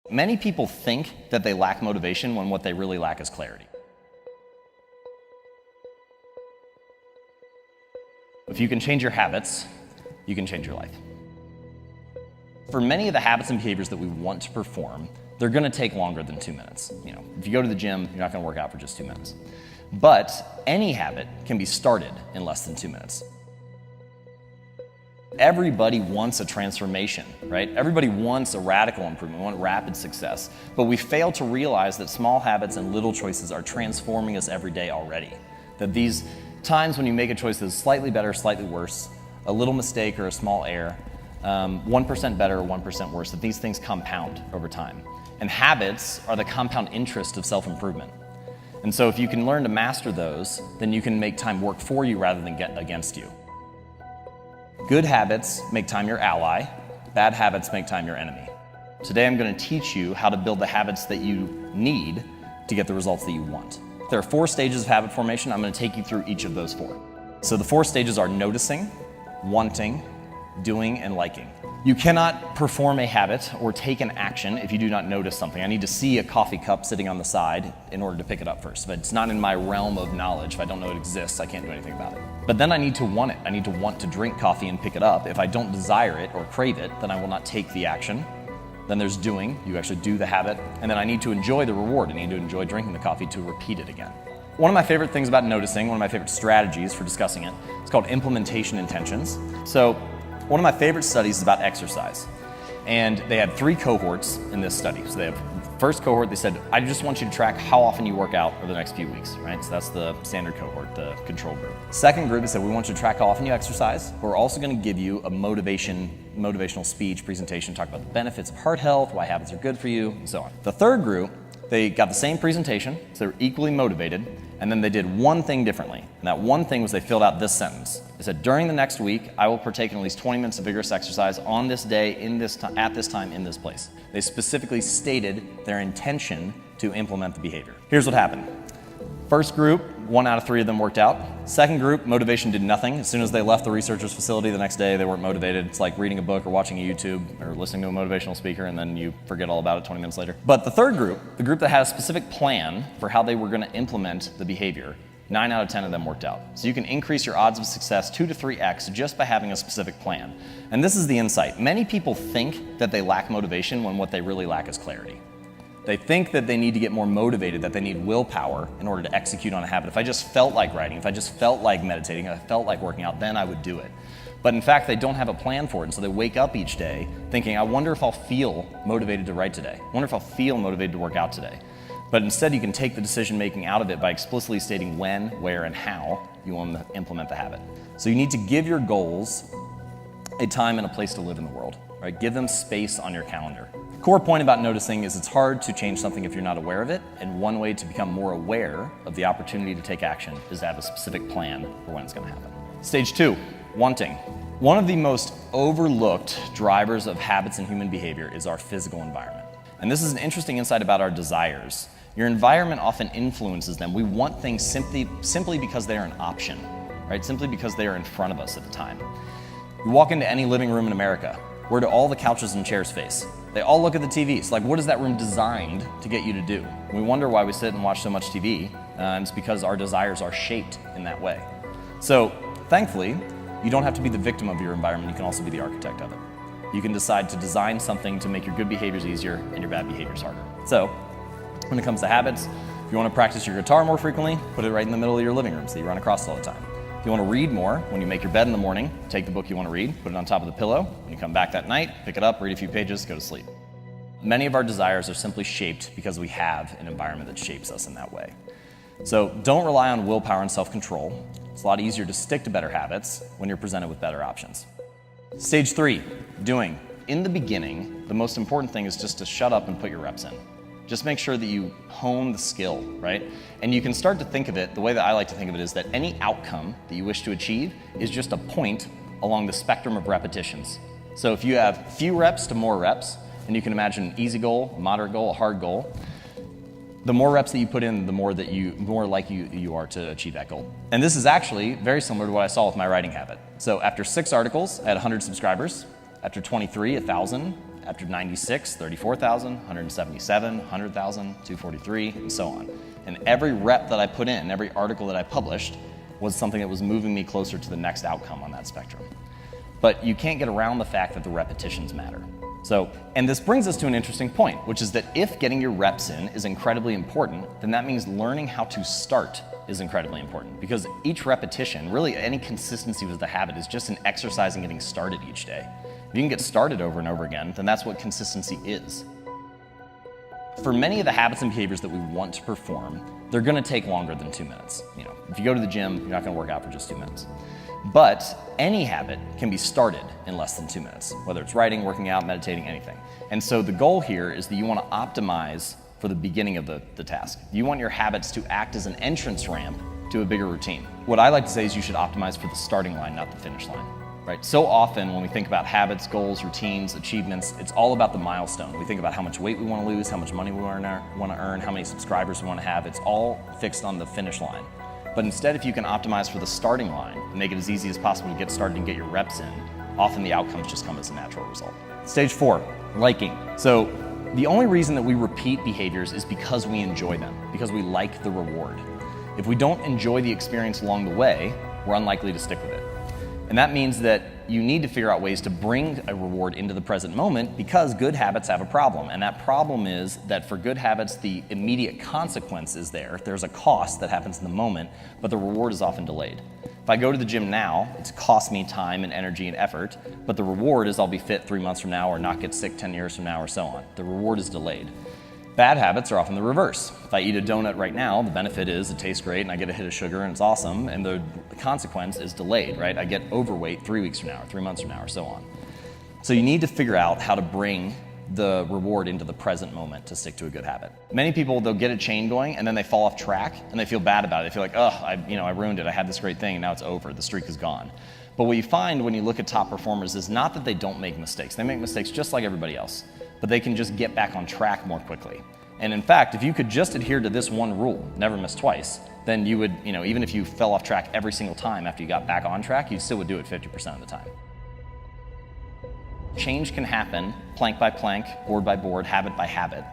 Many people think that they lack motivation when what they really lack is clarity. If you can change your habits, you can change your life. For many of the habits and behaviors that we want to perform, they're gonna take longer than 2 minutes. If you go to the gym, you're not gonna work out for just 2 minutes. But any habit can be started in less than 2 minutes. Everybody wants a transformation, right? Everybody wants a radical improvement, want rapid success. But we fail to realize that small habits and little choices are transforming us every day already. That these times when you make a choice that is slightly better, slightly worse, a little mistake or a small error, 1% better or 1% worse, that these things compound over time. And habits are the compound interest of self-improvement. And so if you can learn to master those, then you can make time work for you rather than get against you. Good habits make time your ally, bad habits make time your enemy. Today I'm going to teach you how to build the habits that you need to get the results that you want. There are 4 stages of habit formation. I'm going to take you through each of those 4. So the 4 stages are noticing, wanting, doing, and liking. You cannot perform a habit or take an action if you do not notice something. I need to see a coffee cup sitting on the side in order to pick it up first. If it's not in my realm of knowledge, if I don't know it exists, I can't do anything about it. But then I need to want it. I need to want to drink coffee and pick it up. If I don't desire it or crave it, then I will not take the action. Then there's doing. You actually do the habit. And then I need to enjoy the reward. I need to enjoy drinking the coffee to repeat it again. One of my favorite things about noticing, one of my favorite strategies for discussing it, it's called implementation intentions. So one of my favorite studies is about exercise. And they had 3 cohorts in this study. So they have first cohort, they said, I just want you to track how often you work out over the next few weeks, right? So that's the standard cohort, the control group. Second group, they said, we want you to track how often you exercise. We're also gonna give you a motivational speech presentation, talk about the benefits of heart health, why habits are good for you, and so on. The third group, they got the same presentation, so they were equally motivated, and then they did one thing differently. And that one thing was they filled out this sentence. They said, during the next week, I will partake in at least 20 minutes of vigorous exercise on this day, at this time, in this place. They specifically stated their intention to implement the behavior. Here's what happened. First group, 1 out of 3 of them worked out. Second group, motivation did nothing. As soon as they left the researcher's facility the next day, they weren't motivated. It's like reading a book or watching a YouTube or listening to a motivational speaker and then you forget all about it 20 minutes later. But the third group, the group that had a specific plan for how they were gonna implement the behavior, 9 out of 10 of them worked out. So you can increase your odds of success 2 to 3x just by having a specific plan. And this is the insight. Many people think that they lack motivation when what they really lack is clarity. They think that they need to get more motivated, that they need willpower in order to execute on a habit. If I just felt like writing, if I just felt like meditating, if I felt like working out, then I would do it. But in fact, they don't have a plan for it, and so they wake up each day thinking, I wonder if I'll feel motivated to write today. I wonder if I'll feel motivated to work out today. But instead, you can take the decision making out of it by explicitly stating when, where, and how you want to implement the habit. So you need to give your goals a time and a place to live in the world, right? Give them space on your calendar. The core point about noticing is it's hard to change something if you're not aware of it, and one way to become more aware of the opportunity to take action is to have a specific plan for when it's going to happen. Stage 2, wanting. One of the most overlooked drivers of habits and human behavior is our physical environment. And this is an interesting insight about our desires. Your environment often influences them. We want things simply because they are an option, right? Simply because they are in front of us at the time. You walk into any living room in America, where do all the couches and chairs face? They all look at the TVs. Like, what is that room designed to get you to do? We wonder why we sit and watch so much TV. It's because our desires are shaped in that way. So, thankfully, you don't have to be the victim of your environment. You can also be the architect of it. You can decide to design something to make your good behaviors easier and your bad behaviors harder. So, when it comes to habits, if you want to practice your guitar more frequently, put it right in the middle of your living room so you run across it all the time. If you want to read more, when you make your bed in the morning, take the book you want to read, put it on top of the pillow. When you come back that night, pick it up, read a few pages, go to sleep. Many of our desires are simply shaped because we have an environment that shapes us in that way. So don't rely on willpower and self-control. It's a lot easier to stick to better habits when you're presented with better options. Stage 3, doing. In the beginning, the most important thing is just to shut up and put your reps in. Just make sure that you hone the skill, right? And you can start to think of it, the way that I like to think of it is that any outcome that you wish to achieve is just a point along the spectrum of repetitions. So if you have few reps to more reps, and you can imagine an easy goal, a moderate goal, a hard goal, the more reps that you put in, the more likely you are to achieve that goal. And this is actually very similar to what I saw with my writing habit. So after 6 articles, I had 100 subscribers. After 23, 1,000. After 96, 34,000, 177, 100,000, 243, and so on. And every rep that I put in, every article that I published, was something that was moving me closer to the next outcome on that spectrum. But you can't get around the fact that the repetitions matter. So, and this brings us to an interesting point, which is that if getting your reps in is incredibly important, then that means learning how to start is incredibly important, because each repetition, really any consistency with the habit, is just an exercise in getting started each day. If you can get started over and over again, then that's what consistency is. For many of the habits and behaviors that we want to perform, they're gonna take longer than 2 minutes. If you go to the gym, you're not gonna work out for just 2 minutes. But any habit can be started in less than 2 minutes, whether it's writing, working out, meditating, anything. And so the goal here is that you wanna optimize for the beginning of the task. You want your habits to act as an entrance ramp to a bigger routine. What I like to say is you should optimize for the starting line, not the finish line. Right? So often when we think about habits, goals, routines, achievements, it's all about the milestone. We think about how much weight we want to lose, how much money we want to earn, how many subscribers we want to have. It's all fixed on the finish line. But instead, if you can optimize for the starting line and make it as easy as possible to get started and get your reps in, often the outcomes just come as a natural result. Stage 4, liking. So the only reason that we repeat behaviors is because we enjoy them, because we like the reward. If we don't enjoy the experience along the way, we're unlikely to stick with it. And that means that you need to figure out ways to bring a reward into the present moment, because good habits have a problem. And that problem is that for good habits, the immediate consequence is there. There's a cost that happens in the moment, but the reward is often delayed. If I go to the gym now, it's cost me time and energy and effort, but the reward is I'll be fit 3 months from now or not get sick 10 years from now or so on. The reward is delayed. Bad habits are often the reverse. If I eat a donut right now, the benefit is it tastes great and I get a hit of sugar and it's awesome, and the consequence is delayed, right? I get overweight 3 weeks from now or 3 months from now or so on. So you need to figure out how to bring the reward into the present moment to stick to a good habit. Many people, they'll get a chain going and then they fall off track and they feel bad about it. They feel like, oh, I ruined it. I had this great thing and now it's over. The streak is gone. But what you find when you look at top performers is not that they don't make mistakes. They make mistakes just like everybody else, but they can just get back on track more quickly. And in fact, if you could just adhere to this one rule, never miss twice, then you would, even if you fell off track every single time after you got back on track, you still would do it 50% of the time. Change can happen plank by plank, board by board, habit by habit,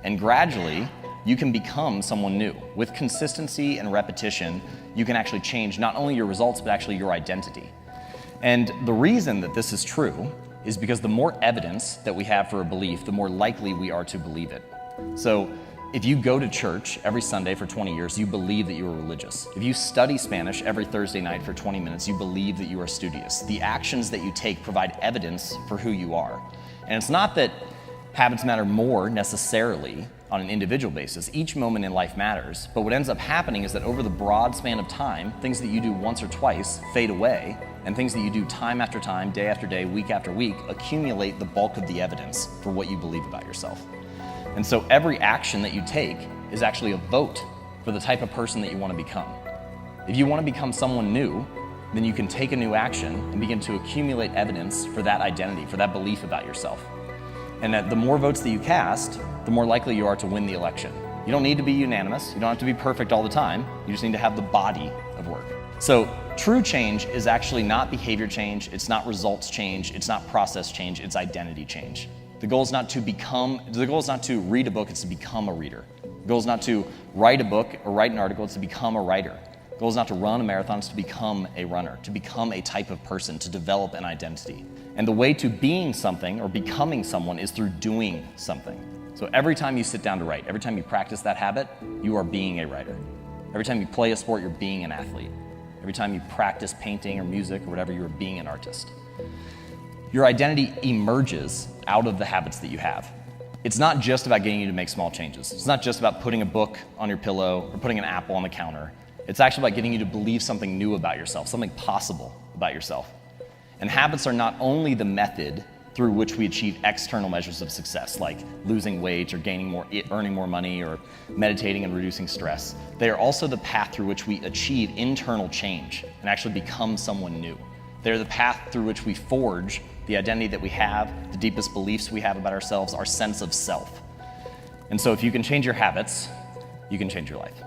and gradually you can become someone new. With consistency and repetition, you can actually change not only your results, but actually your identity. And the reason that this is true is because the more evidence that we have for a belief, the more likely we are to believe it. So if you go to church every Sunday for 20 years, you believe that you are religious. If you study Spanish every Thursday night for 20 minutes, you believe that you are studious. The actions that you take provide evidence for who you are. And it's not that habits matter more necessarily on an individual basis. Each moment in life matters. But what ends up happening is that over the broad span of time, things that you do once or twice fade away, and things that you do time after time, day after day, week after week, accumulate the bulk of the evidence for what you believe about yourself. And so every action that you take is actually a vote for the type of person that you want to become. If you want to become someone new, then you can take a new action and begin to accumulate evidence for that identity, for that belief about yourself. And that the more votes that you cast, the more likely you are to win the election. You don't need to be unanimous. You don't have to be perfect all the time. You just need to have the body of work. So true change is actually not behavior change. It's not results change. It's not process change. It's identity change. The goal is not to read a book, it's to become a reader. The goal is not to write a book or write an article, it's to become a writer. The goal is not to run a marathon, it's to become a runner, to become a type of person, to develop an identity. And the way to being something or becoming someone is through doing something. So every time you sit down to write, every time you practice that habit, you are being a writer. Every time you play a sport, you're being an athlete. Every time you practice painting or music or whatever, you're being an artist. Your identity emerges out of the habits that you have. It's not just about getting you to make small changes. It's not just about putting a book on your pillow or putting an apple on the counter. It's actually about getting you to believe something new about yourself, something possible about yourself. And habits are not only the method through which we achieve external measures of success, like losing weight or earning more money or meditating and reducing stress. They are also the path through which we achieve internal change and actually become someone new. They're the path through which we forge the identity that we have, the deepest beliefs we have about ourselves, our sense of self. And so if you can change your habits, you can change your life.